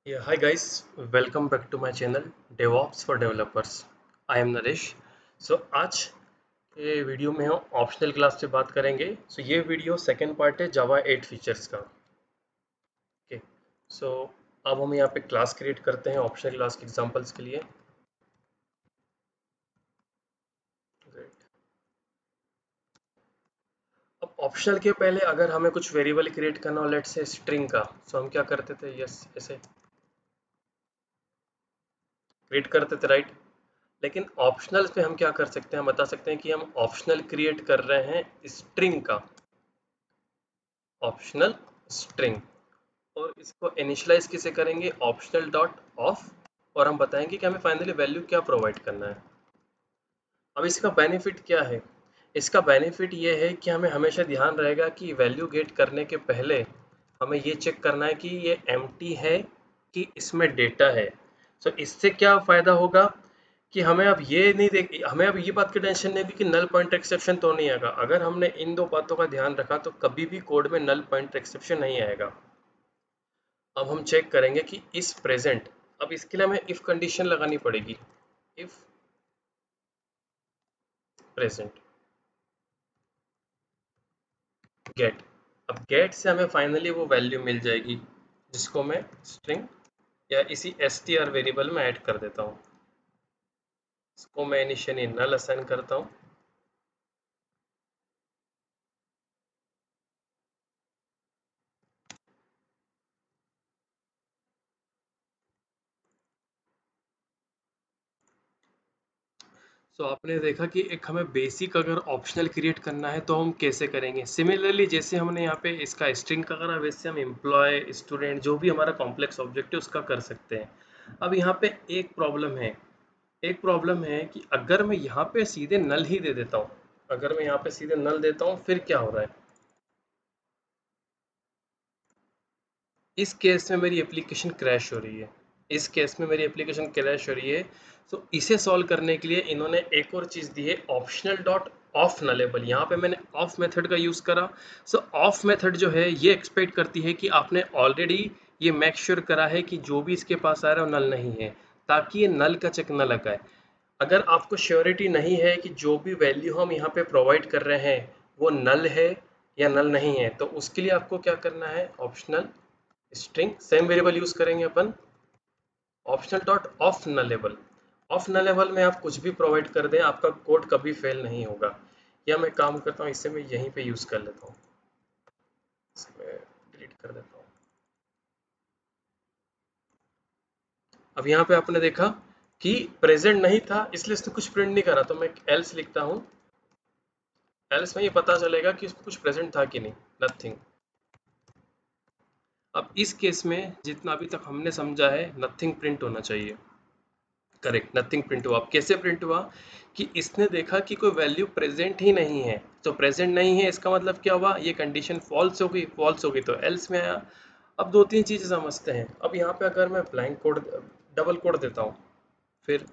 Yeah, hi guys, welcome back to my channel DevOps for Developers. I am Naresh. आज के video में हम optional class पे बात करेंगे. ये वीडियो सेकंड पार्ट है जावा 8 फीचर्स का. ओके. सो अब हम यहाँ पे क्लास क्रिएट करते हैं ऑप्शनल क्लास के एग्जांपल्स के लिए. Great. अब ऑप्शनल के पहले अगर हमें कुछ वेरिएबल क्रिएट करना हो, लेट्स से स्ट्रिंग का, हम क्या करते थे? यस, ऐसे क्रिएट करते थे, राइट? लेकिन ऑप्शनल पे हम क्या कर सकते हैं? हम बता सकते हैं कि हम ऑप्शनल क्रिएट कर रहे हैं स्ट्रिंग का, ऑप्शनल स्ट्रिंग, और इसको इनिशियलाइज किसे करेंगे? Optional dot of. और हम बताएंगे कि हमें फाइनली वैल्यू क्या प्रोवाइड करना है. अब इसका बेनिफिट क्या है? इसका बेनिफिट ये है कि हमें हमेशा ध्यान रहेगा कि वैल्यू गेट करने के पहले हमें ये चेक करना है कि ये एम्प्टी है कि इसमें डेटा है. इससे क्या फ़ायदा होगा कि हमें अब ये नहीं देख हमें अब ये बात की टेंशन नहीं होगी कि नल पॉइंट एक्सेप्शन तो नहीं आएगा. अगर हमने इन दो बातों का ध्यान रखा तो कभी भी कोड में नल पॉइंट एक्सेप्शन नहीं आएगा. अब हम चेक करेंगे कि इस प्रेजेंट. अब इसके लिए हमें इफ कंडीशन लगानी पड़ेगी. If present gate. अब गेट से हमें फाइनली वो वैल्यू मिल जाएगी जिसको मैं स्ट्रिंग या इसी str वेरिएबल में ऐड कर देता हूँ. इसको मैं इनिशियली नल असाइन करता हूँ. आपने देखा कि एक हमें बेसिक अगर ऑप्शनल क्रिएट करना है तो हम कैसे करेंगे. सिमिलरली जैसे हमने यहाँ पे इसका स्ट्रिंग का करा, वैसे हम एम्प्लॉय, स्टूडेंट, जो भी हमारा कॉम्प्लेक्स ऑब्जेक्ट है उसका कर सकते हैं. अब यहाँ पे एक प्रॉब्लम है कि अगर मैं यहाँ पे सीधे नल ही दे देता हूँ, अगर मैं यहाँ पे सीधे नल देता हूँ, फिर क्या हो रहा है? इस केस में मेरी एप्लीकेशन क्रैश हो रही है. इस केस में मेरी एप्लीकेशन क्रैश हो रही है. इसे सॉल्व करने के लिए इन्होंने एक और चीज़ दी है, ऑप्शनल डॉट ऑफ नलेबल. यहाँ पे मैंने ऑफ मेथड का यूज़ करा. ऑफ मेथड जो है ये एक्सपेक्ट करती है कि आपने ऑलरेडी ये मेक श्योर करा है कि जो भी इसके पास आ रहा है वो नल नहीं है, ताकि ये नल का चेक न लगाए. अगर आपको श्योरिटी नहीं है कि जो भी वैल्यू हम यहाँ पे प्रोवाइड कर रहे हैं वो नल है या नल नहीं है, तो उसके लिए आपको क्या करना है? Optional string, same variable use करेंगे अपन, optional dot of nullable. Of nullable में आप कुछ भी प्रोवाइड कर दें, आपका कोड कभी फेल नहीं होगा. या मैं काम करता हूँ, इससे मैं यहीं पे यूज कर लेता हूँ, इसे मैं डिलीट कर देता हूँ. अब यहाँ पे आपने देखा कि प्रेजेंट नहीं था, इसलिए इसने कुछ प्रिंट नहीं करा, तो मैं एल्स लिखता हूँ. एल्स में ये पता चलेगा कि इसमें कुछ प्रेजेंट था कि नहीं. नथिंग. अब इस केस में जितना अभी तक हमने समझा है, नथिंग प्रिंट होना चाहिए. करेक्ट, नथिंग प्रिंट हुआ. अब कैसे प्रिंट हुआ कि इसने देखा कि कोई वैल्यू प्रेजेंट ही नहीं है. तो प्रेजेंट नहीं है इसका मतलब क्या हुआ? ये कंडीशन फॉल्स हो गई. फॉल्स हो गई तो एल्स में आया. अब दो तीन चीजें समझते हैं. अब यहाँ पे अगर मैं ब्लैंक कोड, डबल कोड देता हूँ, फिर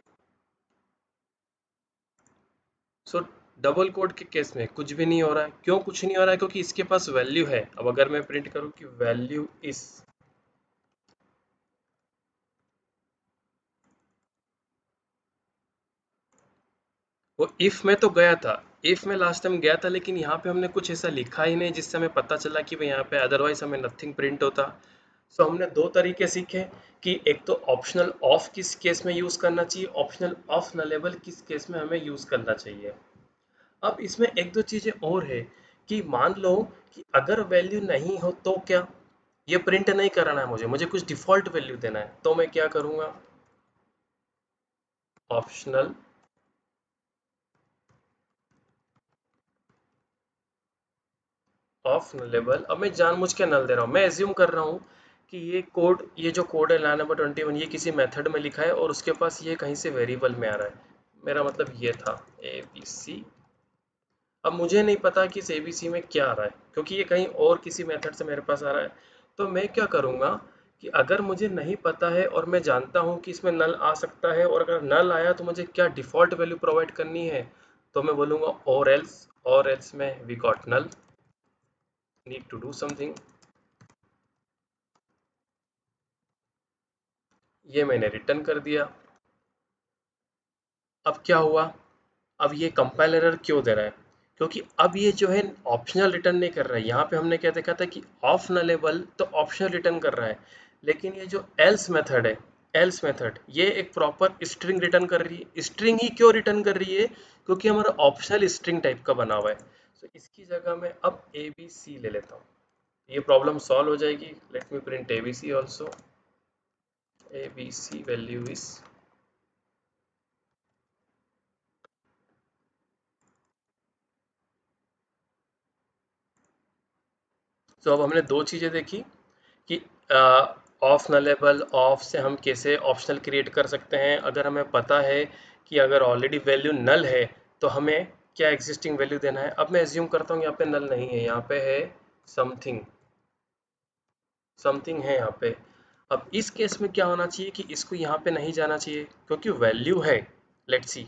सो डबल कोड के केस में कुछ भी नहीं हो रहा है. क्यों कुछ नहीं हो रहा है? क्योंकि इसके पास वैल्यू है. अब अगर मैं प्रिंट करूँ कि वैल्यू इस, वो इफ में तो गया था, इफ में लास्ट टाइम गया था, लेकिन यहाँ पे हमने कुछ ऐसा लिखा ही नहीं जिससे हमें पता चला कि भाई यहाँ पे अदरवाइज हमें नथिंग प्रिंट होता. हमने दो तरीके सीखे कि एक तो ऑप्शनल ऑफ किस केस में यूज करना चाहिए, ऑप्शनल ऑफ नलेबल किस केस में हमें यूज करना चाहिए. अब इसमें एक दो चीजें और है कि मान लो कि अगर वैल्यू नहीं हो तो क्या? ये प्रिंट नहीं कराना है मुझे, मुझे कुछ डिफॉल्ट वैल्यू देना है, तो मैं क्या करूंगा? Optional of nullable. अब मैं जानबूझ के नल दे रहा हूँ. मैं एज्यूम कर रहा हूँ कि ये जो कोड है लाइन नंबर 21, ये किसी मेथड में लिखा है और उसके पास ये कहीं से वेरिएबल में आ रहा है. मेरा मतलब ये था ए बी सी. अब मुझे नहीं पता कि इस ए बी सी में क्या आ रहा है, क्योंकि ये कहीं और किसी मेथड से मेरे पास आ रहा है. तो मैं क्या करूँगा कि अगर मुझे नहीं पता है और मैं जानता हूँ कि इसमें नल आ सकता है, और अगर नल आया तो मुझे क्या डिफ़ॉल्ट वैल्यू प्रोवाइड करनी है, तो मैं बोलूँगा और एल्स में we got null, need to do something. ये मैंने रिटर्न कर दिया। अब क्या हुआ, अब ये कंपाइलर एरर क्यों दे रहा है, क्योंकि अब ये जो है ऑप्शनल रिटर्न नहीं कर रहा है। यहाँ पे हमने क्या देखा था कि ऑफ नलेबल तो ऑप्शनल रिटर्न कर रहा है, लेकिन ये जो एल्स मेथड है, एल्स मेथड ये एक प्रॉपर स्ट्रिंग रिटर्न कर रही है। स्ट्रिंग ही क्यों रिटर्न कर रही है, क्योंकि हमारा ऑप्शनल स्ट्रिंग टाइप का बना हुआ है। तो इसकी जगह मैं अब ए बी सी ले लेता हूँ, ये प्रॉब्लम सॉल्व हो जाएगी। Let me print A B C also, A B C value is. तो अब हमने दो चीज़ें देखी कि ऑफ नलेबल ऑफ से हम कैसे ऑप्शनल क्रिएट कर सकते हैं। अगर हमें पता है कि अगर ऑलरेडी वैल्यू नल है तो हमें क्या एग्जिस्टिंग वैल्यू देना है। अब मैं एज्यूम करता हूँ यहाँ पे नल नहीं है, यहाँ पे है समथिंग, समथिंग है यहाँ पे। अब इस केस में क्या होना चाहिए कि इसको यहाँ पे नहीं जाना चाहिए क्योंकि वैल्यू है। Let's see.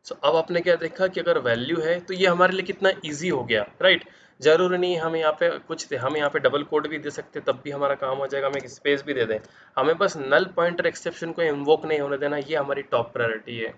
सो अब आपने क्या देखा कि अगर वैल्यू है तो ये हमारे लिए कितना इजी हो गया, राइट। जरूरी नहीं हम यहाँ पे कुछ थे, हम यहाँ पे डबल कोड भी दे सकते तब भी हमारा काम हो जाएगा, हम एक स्पेस भी दे दें। हमें बस नल पॉइंटर एक्सेप्शन को इन्वोक नहीं होने देना, ये हमारी टॉप प्रायोरिटी है।